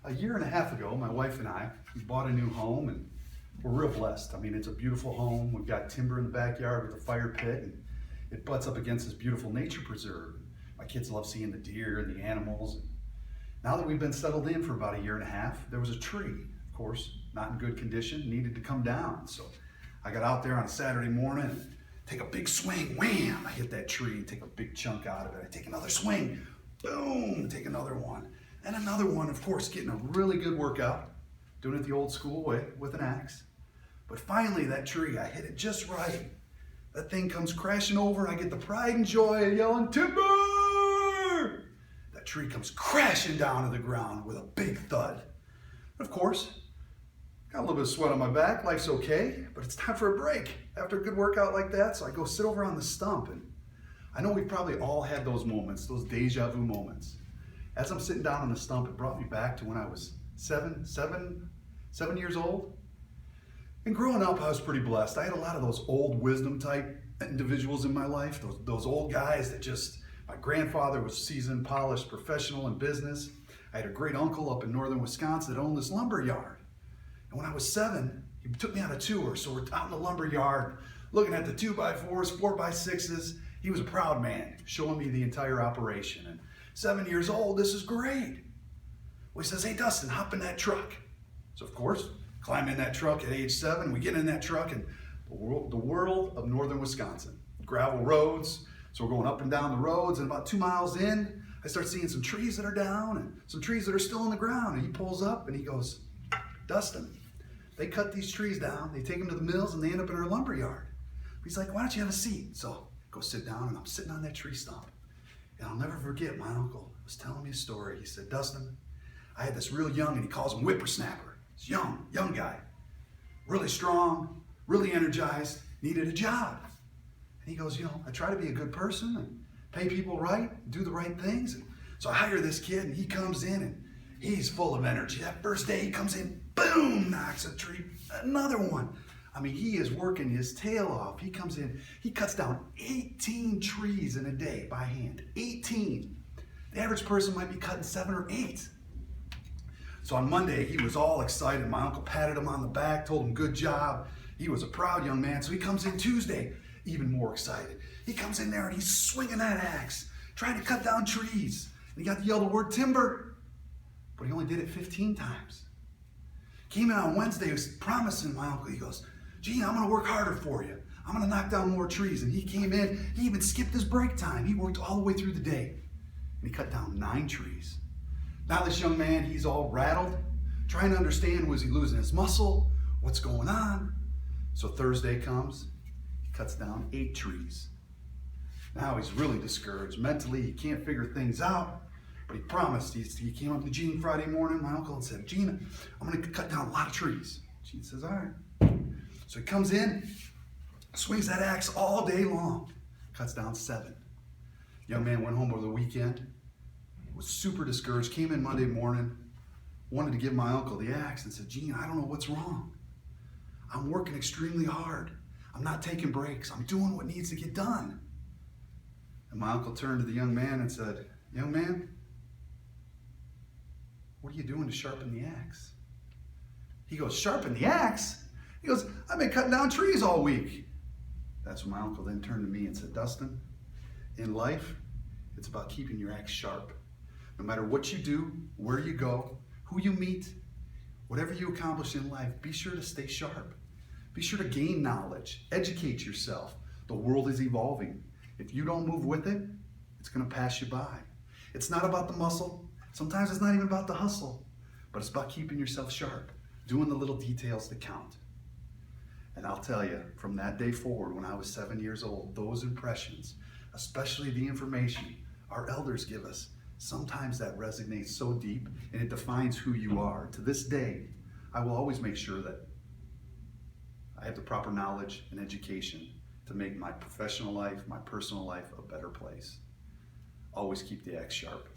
A year and a half ago, my wife and I, we bought a new home, and we're real blessed. I mean, it's a beautiful home. We've got timber in the backyard with a fire pit, and it butts up against this beautiful nature preserve. My kids love seeing the deer and the animals. Now that we've been settled in for about a year and a half, there was a tree, of course, not in good condition, needed to come down. So I got out there on a Saturday morning and take a big swing, wham, I hit that tree, take a big chunk out of it. I take another swing, boom, take another one. And another one, of course, getting a really good workout, doing it the old school way with an axe. But finally, that tree, I hit it just right. That thing comes crashing over, I get the pride and joy of yelling, timber! That tree comes crashing down to the ground with a big thud. Of course, got a little bit of sweat on my back, life's okay, but it's time for a break after a good workout like that, so I go sit over on the stump. And I know we've probably all had those moments, those deja vu moments. As I'm sitting down on the stump, it brought me back to when I was seven years old. And growing up, I was pretty blessed. I had a lot of those old wisdom type individuals in my life, those old guys that just, my grandfather was seasoned, polished, professional in business. I had a great uncle up in northern Wisconsin that owned this lumber yard. And when I was 7, he took me on a tour. So we're out in the lumber yard, looking at the 2x4s, 4x6s. He was a proud man, showing me the entire operation. And 7 years old, this is great. Well, he says, hey, Dustin, hop in that truck. So of course, climb in that truck at age 7. We get in that truck, and the world of northern Wisconsin. Gravel roads, so we're going up and down the roads, and about 2 miles in, I start seeing some trees that are down and some trees that are still in the ground. And he pulls up and he goes, Dustin, they cut these trees down, they take them to the mills, and they end up in our lumber yard. He's like, why don't you have a seat? So I go sit down, and I'm sitting on that tree stump. And I'll never forget, my uncle was telling me a story. He said, Dustin, I had this real young, and he calls him whippersnapper. He's young guy, really strong, really energized, needed a job. And he goes, I try to be a good person and pay people right, do the right things. And so I hire this kid, and he comes in, and he's full of energy. That first day he comes in, boom, knocks a tree, another one. I mean, he is working his tail off. He comes in, he cuts down 18 trees in a day by hand, 18. The average person might be cutting 7 or 8. So on Monday, he was all excited. My uncle patted him on the back, told him good job. He was a proud young man. So he comes in Tuesday, even more excited. He comes in there and he's swinging that axe, trying to cut down trees. And he got to yell the word timber, but he only did it 15 times. Came in on Wednesday, he was promising my uncle, he goes, Gene, I'm gonna work harder for you. I'm gonna knock down more trees. And he came in, he even skipped his break time. He worked all the way through the day. And he cut down 9 trees. Now this young man, he's all rattled, trying to understand, was he losing his muscle? What's going on? So Thursday comes, he cuts down 8 trees. Now he's really discouraged. Mentally, he can't figure things out. But he promised, he came up to Gene Friday morning, my uncle, and said, Gene, I'm gonna cut down a lot of trees. Gene says, all right. So he comes in, swings that axe all day long, cuts down 7. Young man went home over the weekend, was super discouraged, came in Monday morning, wanted to give my uncle the axe and said, Gene, I don't know what's wrong. I'm working extremely hard. I'm not taking breaks. I'm doing what needs to get done. And my uncle turned to the young man and said, young man, what are you doing to sharpen the axe? He goes, sharpen the axe? He goes, I've been cutting down trees all week. That's when my uncle then turned to me and said, Dustin, in life, it's about keeping your axe sharp. No matter what you do, where you go, who you meet, whatever you accomplish in life, be sure to stay sharp. Be sure to gain knowledge, educate yourself. The world is evolving. If you don't move with it, it's gonna pass you by. It's not about the muscle. Sometimes it's not even about the hustle, but it's about keeping yourself sharp, doing the little details that count. And I'll tell you, from that day forward, when I was 7 years old, those impressions, especially the information our elders give us, sometimes that resonates so deep and it defines who you are. To this day, I will always make sure that I have the proper knowledge and education to make my professional life, my personal life, a better place. Always keep the axe sharp.